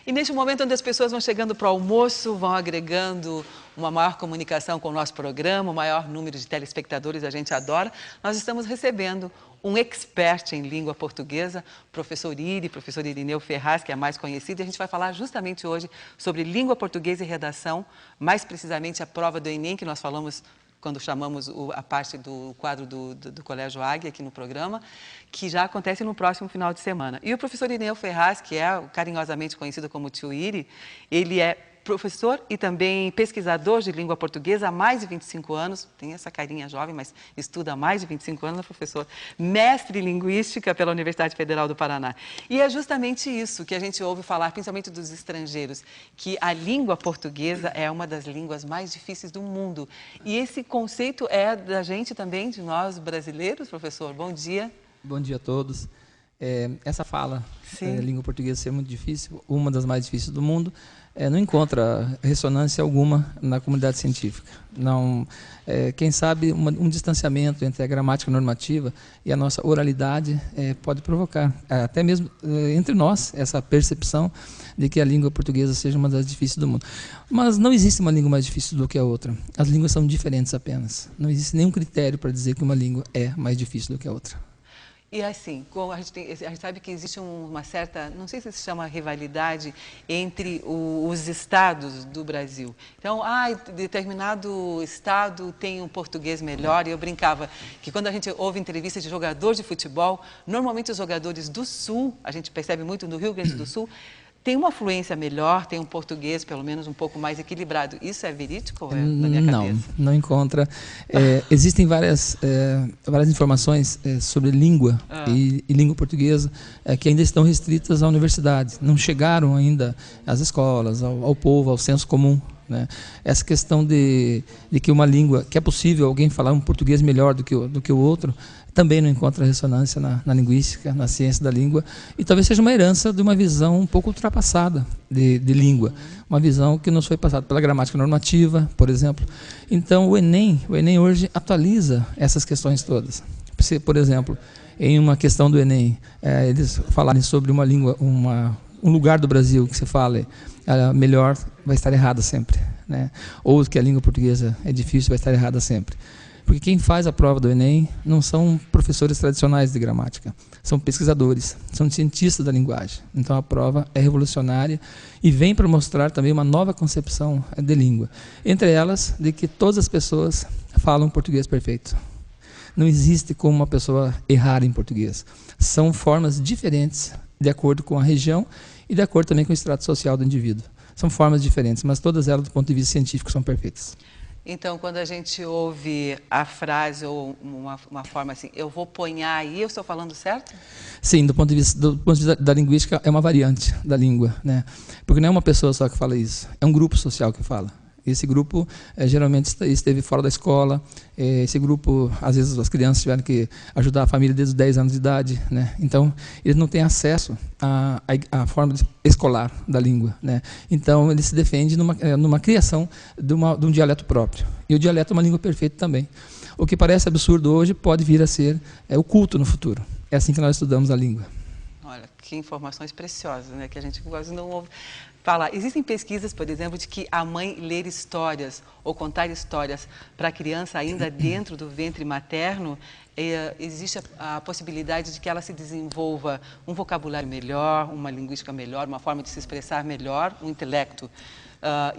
E neste momento onde as pessoas vão chegando para o almoço, vão agregando uma maior comunicação com o nosso programa, o maior número de telespectadores, a gente adora, nós estamos recebendo um expert em língua portuguesa, professor Irineu Ferraz, que é mais conhecido, e a gente vai falar justamente hoje sobre língua portuguesa e redação, mais precisamente a prova do Enem, que nós falamos quando chamamos a parte do quadro do Colégio Águia aqui no programa, que já acontece no próximo final de semana. E o professor Irineu Ferraz, que é carinhosamente conhecido como Tio Iri, ele é professor e também pesquisador de língua portuguesa há mais de 25 anos, tem essa carinha jovem, mas estuda há mais de 25 anos, professor, mestre em linguística pela Universidade Federal do Paraná. E é justamente isso que a gente ouve falar, principalmente dos estrangeiros, que a língua portuguesa é uma das línguas mais difíceis do mundo. E esse conceito é da gente também, de nós brasileiros, professor. Bom dia. Bom dia a todos. Essa fala, língua portuguesa ser muito difícil, uma das mais difíceis do mundo, não encontra ressonância alguma na comunidade científica. Não, quem sabe um distanciamento entre a gramática normativa e a nossa oralidade pode provocar, até mesmo entre nós, essa percepção de que a língua portuguesa seja uma das difíceis do mundo. Mas não existe uma língua mais difícil do que a outra. As línguas são diferentes apenas. Não existe nenhum critério para dizer que uma língua é mais difícil do que a outra. E assim, como a gente sabe que existe uma certa, não sei se se chama rivalidade, entre os estados do Brasil. Então, determinado estado tem um português melhor, e eu brincava que quando a gente ouve entrevistas de jogador de futebol, normalmente os jogadores do Sul, a gente percebe muito no Rio Grande do Sul, tem uma fluência melhor, tem um português pelo menos um pouco mais equilibrado. Isso é verídico ou é na minha cabeça? Não encontra. Existem várias informações sobre língua e língua portuguesa que ainda estão restritas à universidade. Não chegaram ainda às escolas, ao povo, ao senso comum. Né? Essa questão de que uma língua, que é possível alguém falar um português melhor do que o outro, também não encontra ressonância na linguística, na ciência da língua, e talvez seja uma herança de uma visão um pouco ultrapassada de língua, uma visão que nos foi passada pela gramática normativa, por exemplo. Então o Enem hoje atualiza essas questões todas. Se, por exemplo, em uma questão do Enem, eles falarem sobre uma língua, um lugar do Brasil que se fale melhor, vai estar errada sempre, né? Ou que a língua portuguesa é difícil, vai estar errada sempre. Porque quem faz a prova do Enem não são professores tradicionais de gramática, são pesquisadores, são cientistas da linguagem. Então a prova é revolucionária e vem para mostrar também uma nova concepção de língua. Entre elas, de que todas as pessoas falam português perfeito. Não existe como uma pessoa errar em português. São formas diferentes de acordo com a região e de acordo também com o estrato social do indivíduo. São formas diferentes, mas todas elas, do ponto de vista científico, são perfeitas. Então, quando a gente ouve a frase ou uma forma assim, eu vou ponhar aí, eu estou falando certo? Sim, do ponto de vista da linguística, é uma variante da língua, né? Porque não é uma pessoa só que fala isso, é um grupo social que fala. Esse grupo geralmente esteve fora da escola, esse grupo, às vezes as crianças tiveram que ajudar a família desde os 10 anos de idade, né? Então eles não têm acesso à forma escolar da língua, né? Então ele se defende numa criação de um dialeto próprio. E o dialeto é uma língua perfeita também. O que parece absurdo hoje pode vir a ser o culto no futuro. É assim que nós estudamos a língua. Olha, que informações preciosas, né? Que a gente quase não ouve falar. Existem pesquisas, por exemplo, de que a mãe ler histórias ou contar histórias para a criança ainda dentro do ventre materno, existe a possibilidade de que ela se desenvolva um vocabulário melhor, uma linguística melhor, uma forma de se expressar melhor, um intelecto.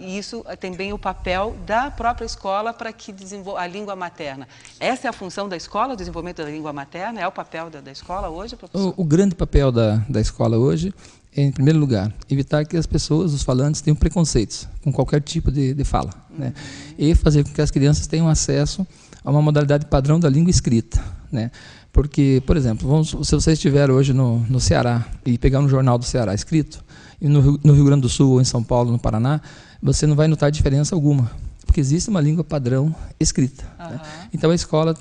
E isso também o papel da própria escola para que desenvolva a língua materna. Essa é a função da escola, o desenvolvimento da língua materna? É o papel da escola hoje, professor? O grande papel da escola hoje é, em primeiro lugar, evitar que as pessoas, os falantes, tenham preconceitos com qualquer tipo de fala, né? E fazer com que as crianças tenham acesso a uma modalidade padrão da língua escrita, né? Porque, por exemplo, se você estiver hoje no Ceará e pegar um jornal do Ceará escrito, e no Rio Grande do Sul ou em São Paulo, no Paraná, você não vai notar diferença alguma, porque existe uma língua padrão escrita. Né? Então a escola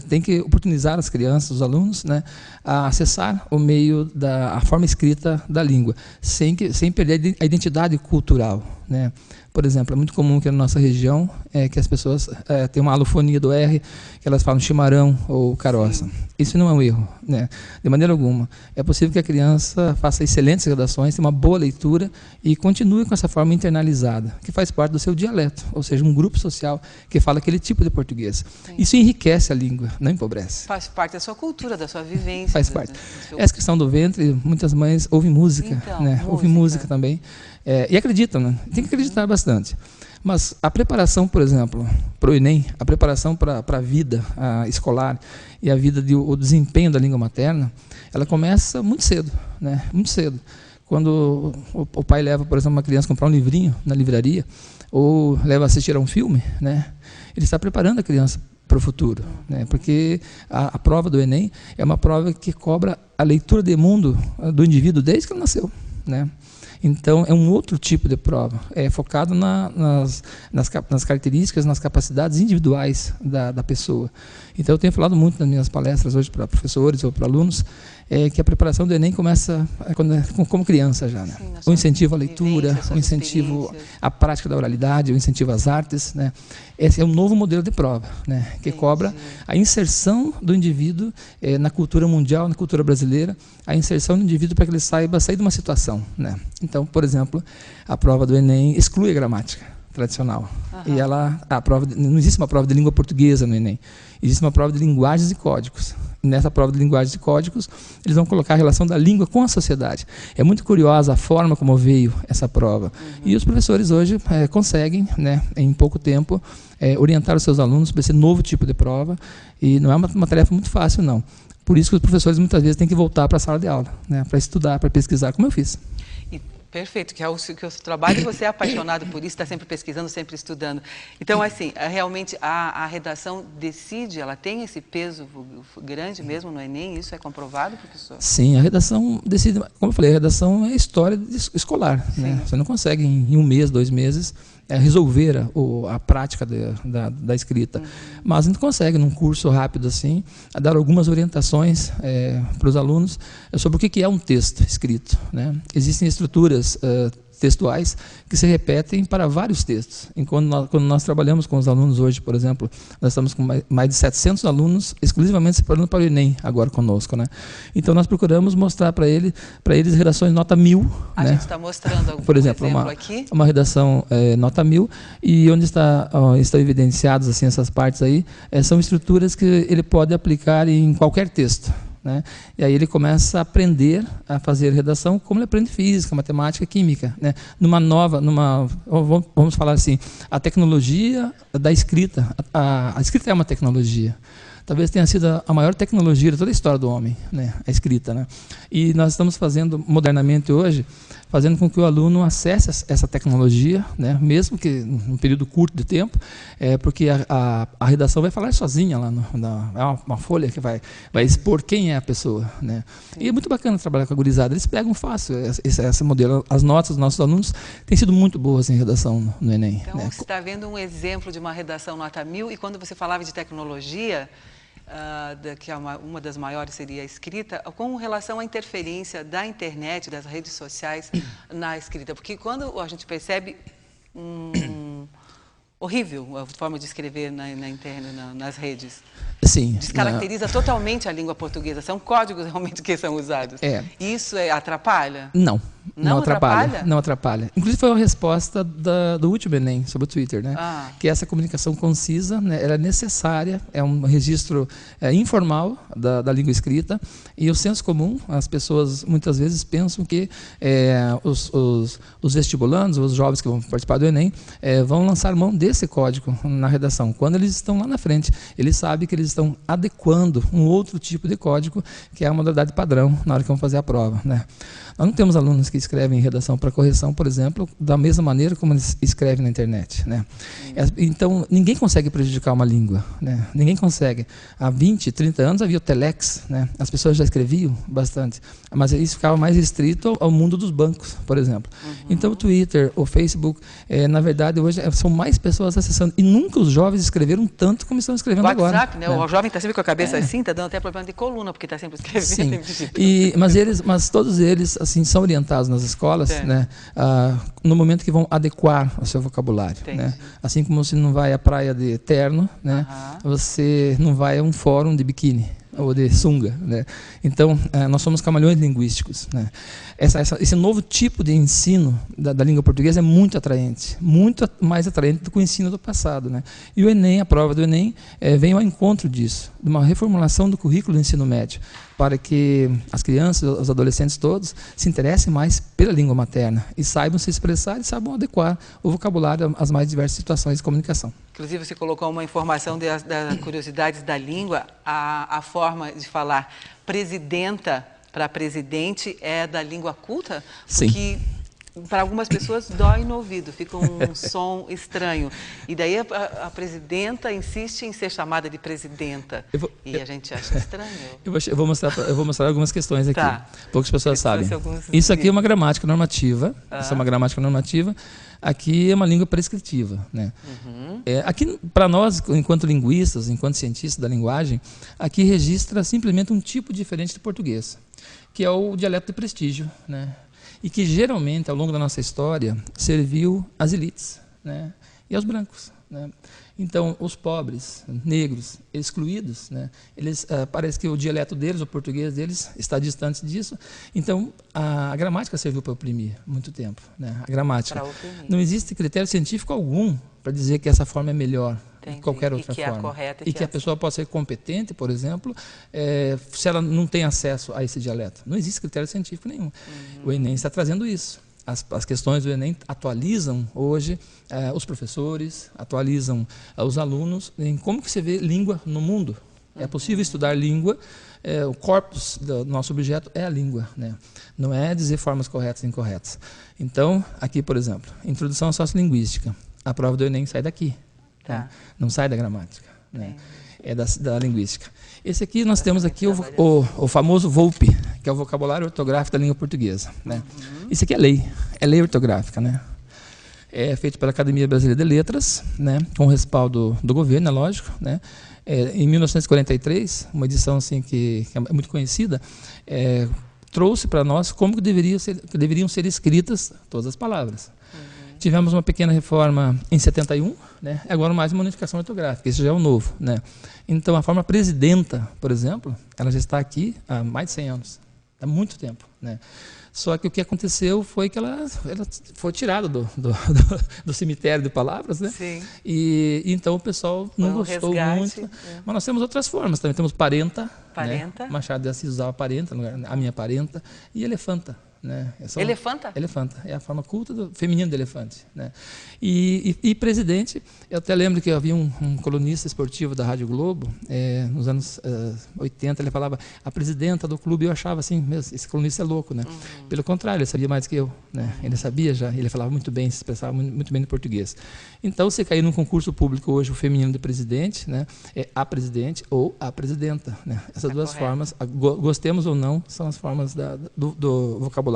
tem que oportunizar as crianças, os alunos, né, a acessar o meio a forma escrita da língua, sem perder a identidade cultural, né? Por exemplo, é muito comum aqui na nossa região que as pessoas têm uma alofonia do R, que elas falam chimarrão ou caroça. Sim. Isso não é um erro, né? De maneira alguma. É possível que a criança faça excelentes redações, tenha uma boa leitura e continue com essa forma internalizada, que faz parte do seu dialeto, ou seja, um grupo social que fala aquele tipo de português. Sim. Isso enriquece a língua, não empobrece. Faz parte da sua cultura, da sua vivência. Faz parte. Essa questão do ventre, muitas mães ouvem música, então, né? Ouvem música também. E acreditam, né? Tem que acreditar bastante. Mas a preparação, por exemplo, para o Enem, a preparação para a vida escolar e a vida o desempenho da língua materna, ela começa muito cedo, né? Muito cedo. Quando o pai leva, por exemplo, uma criança a comprar um livrinho na livraria, ou leva a assistir a um filme, né? Ele está preparando a criança para o futuro, né? Porque a prova do Enem é uma prova que cobra a leitura de mundo do indivíduo desde que ele nasceu, né? Então, é um outro tipo de prova, focado nas características, nas capacidades individuais da pessoa. Então, eu tenho falado muito nas minhas palestras hoje para professores ou para alunos, que a preparação do Enem começa como criança já, né? Sim, o incentivo à leitura, o incentivo à prática da oralidade, o incentivo às artes, né? Esse é um novo modelo de prova, né? Que cobra a inserção do indivíduo na cultura mundial, na cultura brasileira, a inserção do indivíduo para que ele saiba sair de uma situação, né? Então, por exemplo, a prova do Enem exclui a gramática tradicional. Uhum. E não existe uma prova de língua portuguesa no Enem. Existe uma prova de linguagens e códigos. E nessa prova de linguagens e códigos, eles vão colocar a relação da língua com a sociedade. É muito curiosa a forma como veio essa prova. Uhum. E os professores hoje conseguem, né, em pouco tempo, orientar os seus alunos para esse novo tipo de prova. E não é uma tarefa muito fácil, não. Por isso que os professores muitas vezes têm que voltar para a sala de aula, né, para estudar, para pesquisar, como eu fiz. Perfeito, que é o seu trabalho e você é apaixonado por isso, está sempre pesquisando, sempre estudando. Então, assim, realmente a redação decide, ela tem esse peso grande mesmo no Enem, isso é comprovado, professor? Sim, a redação decide, como eu falei, a redação é história escolar, né? Você não consegue em 1 mês, 2 meses, resolver a prática da escrita. Uhum. Mas a gente consegue, num curso rápido assim, dar algumas orientações para os alunos sobre o que é um texto escrito, né? Existem estruturas textuais que se repetem para vários textos. E quando nós trabalhamos com os alunos hoje, por exemplo, nós estamos com mais de 700 alunos exclusivamente se preparando para o Enem agora conosco, né? Então nós procuramos mostrar para eles redações nota 1000. A gente está mostrando algum por exemplo, aqui. Uma redação nota 1000, e onde estão evidenciadas assim, essas partes aí, são estruturas que ele pode aplicar em qualquer texto, né? E aí ele começa a aprender a fazer redação como ele aprende física, matemática, química, né? Vamos falar assim, a tecnologia da escrita. A escrita é uma tecnologia. Talvez tenha sido a maior tecnologia de toda a história do homem, né? A escrita, né? E nós estamos fazendo modernamente hoje, fazendo com que o aluno acesse essa tecnologia, né? Mesmo que num período curto de tempo, porque a redação vai falar sozinha lá, é uma folha que vai expor quem é a pessoa, né? E é muito bacana trabalhar com a gurizada, eles pegam fácil esse modelo. As notas dos nossos alunos têm sido muito boas em redação no Enem. Então, né? Você está vendo um exemplo de uma redação nota 1000, e quando você falava de tecnologia, que uma das maiores seria a escrita, com relação à interferência da internet, das redes sociais na escrita. Porque quando a gente percebe horrível a forma de escrever na internet, nas redes. Sim. Descaracteriza totalmente a língua portuguesa. São códigos realmente que são usados. Isso atrapalha? Não. Não atrapalha? Não atrapalha. Inclusive foi uma resposta do último Enem sobre o Twitter, né? Que essa comunicação concisa, né, ela é necessária, é um registro informal da língua escrita, e o senso comum, as pessoas muitas vezes pensam que os vestibulandos, os jovens que vão participar do Enem, vão lançar mão desse código na redação. Quando eles estão lá na frente, eles sabem que eles estão adequando um outro tipo de código, que é a modalidade padrão, na hora que vão fazer a prova, né? Nós não temos alunos que escrevem redação para correção, por exemplo, da mesma maneira como eles escrevem na internet, né? Então, ninguém consegue prejudicar uma língua, né? Ninguém consegue. Há 20, 30 anos havia o telex, né? As pessoas já escreviam bastante, mas isso ficava mais restrito ao mundo dos bancos, por exemplo. Então, o Twitter, o Facebook, na verdade, hoje são mais pessoas acessando. E nunca os jovens escreveram tanto como estão escrevendo agora. WhatsApp, né? O jovem está sempre com a cabeça assim, está dando até problema de coluna, porque está sempre escrevendo. Sim. Mas todos eles assim, são orientados caso nas escolas, né, no momento que vão adequar o seu vocabulário. Né? Assim como você não vai à praia de terno, né, você não vai a um fórum de biquíni ou de sunga, né? Então, nós somos camaleões linguísticos, né? Esse novo tipo de ensino da língua portuguesa é muito atraente, muito mais atraente do que o ensino do passado, né? E o Enem, a prova do Enem, vem ao encontro disso, de uma reformulação do currículo do ensino médio, para que as crianças, os adolescentes todos, se interessem mais pela língua materna e saibam se expressar e saibam adequar o vocabulário às mais diversas situações de comunicação. Inclusive, você colocou uma informação das curiosidades da língua, a forma de falar presidenta para presidente é da língua culta? Porque para algumas pessoas dói no ouvido, fica um som estranho. E daí a presidenta insiste em ser chamada de presidenta. E a gente acha estranho. Eu vou mostrar algumas questões aqui. Poucas pessoas sabem. Isso aqui é uma gramática normativa. Isso é uma gramática normativa. Aqui é uma língua prescritiva, né? Aqui, para nós, enquanto linguistas, enquanto cientistas da linguagem, aqui registra simplesmente um tipo diferente de português, que é o dialeto de prestígio, né? E que geralmente, ao longo da nossa história, serviu às elites, né, e aos brancos, né? Então, os pobres, negros, excluídos, né, eles, parece que o dialeto deles, o português deles, está distante disso. Então, a gramática serviu para oprimir muito tempo, né? A gramática. Não existe critério científico algum para dizer que essa forma é melhor que qualquer outra forma. É correta, e que a pessoa pode ser competente, por exemplo, se ela não tem acesso a esse dialeto. Não existe critério científico nenhum. O Enem está trazendo isso. As questões do Enem atualizam hoje os professores, atualizam os alunos em como que se vê língua no mundo. É possível estudar língua, o corpus do nosso objeto é a língua, né? Não é dizer formas corretas e incorretas. Então, aqui, por exemplo, introdução à sociolinguística. A prova do Enem sai daqui. Né? Não sai da gramática, né? É da linguística. Esse aqui, nós temos aqui o famoso VOLPE, que é o vocabulário ortográfico da língua portuguesa, né? Isso aqui é lei ortográfica, né? É feito pela Academia Brasileira de Letras, né? Com o respaldo do governo, é lógico, né? Em 1943, uma edição assim que é muito conhecida, trouxe para nós como que deveriam ser escritas todas as palavras. Tivemos uma pequena reforma em 71, né? Agora mais uma modificação ortográfica, isso já é o novo, né? Então, a forma presidenta, por exemplo, ela já está aqui há mais de 100 anos, há muito tempo, né? Só que o que aconteceu foi que ela foi tirada do cemitério de palavras, né? Sim. E então o pessoal não gostou muito. Mas nós temos outras formas também, temos parenta. Né? Machado de Assis usava parenta, a minha parenta, e elefanta. Né? Elefanta? Elefanta, é a forma culta feminina do elefante, né? E presidente, eu até lembro que havia um colunista esportivo da Rádio Globo, nos anos 80, ele falava, a presidenta do clube, eu achava assim, esse colunista é louco, né? Pelo contrário, ele sabia mais que eu, né? Ele sabia já, ele falava muito bem, se expressava muito bem no português. Então, você cair num concurso público hoje, o feminino de presidente, né? É a presidente ou a presidenta, né? Essas duas formas, gostemos ou não, são as formas do vocabulário.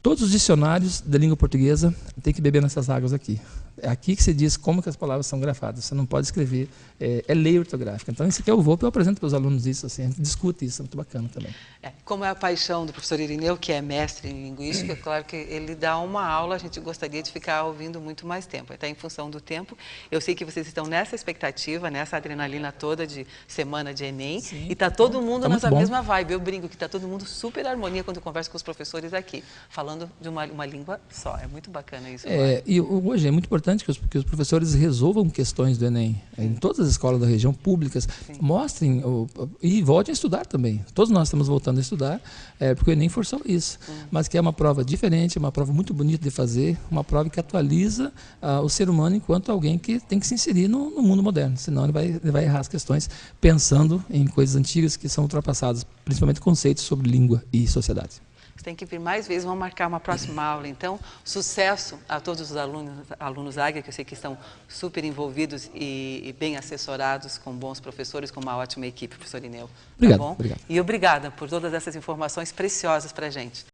Todos os dicionários da língua portuguesa têm que beber nessas águas aqui. É aqui que se diz como que as palavras são grafadas. Você não pode escrever, é lei ortográfica. Então, esse aqui é o VOLPE, eu apresento para os alunos isso, assim, a gente discute isso, é muito bacana também. Como é a paixão do professor Irineu, que é mestre em linguística, é claro que ele dá uma aula, a gente gostaria de ficar ouvindo muito mais tempo. Até em função do tempo, eu sei que vocês estão nessa expectativa, nessa adrenalina toda de semana de Enem, sim, e está todo mundo nessa mesma vibe. Eu brinco que está todo mundo super harmonia quando eu converso com os professores aqui, falando de uma língua só. É muito bacana isso. E hoje é muito importante que os professores resolvam questões do Enem. Em todas as escolas da região públicas, mostrem e voltem a estudar também. Todos nós estamos voltando a estudar, porque o Enem forçou isso. Mas que é uma prova diferente, uma prova muito bonita de fazer, uma prova que atualiza o ser humano enquanto alguém que tem que se inserir no mundo moderno. Senão ele vai errar as questões pensando em coisas antigas que são ultrapassadas, principalmente conceitos sobre língua e sociedade. Você tem que vir mais vezes, vamos marcar uma próxima aula. Então, sucesso a todos os alunos Águia, que eu sei que estão super envolvidos e bem assessorados, com bons professores, com uma ótima equipe, professor Irineu. Obrigado, tá bom? Obrigado. E obrigada por todas essas informações preciosas para a gente.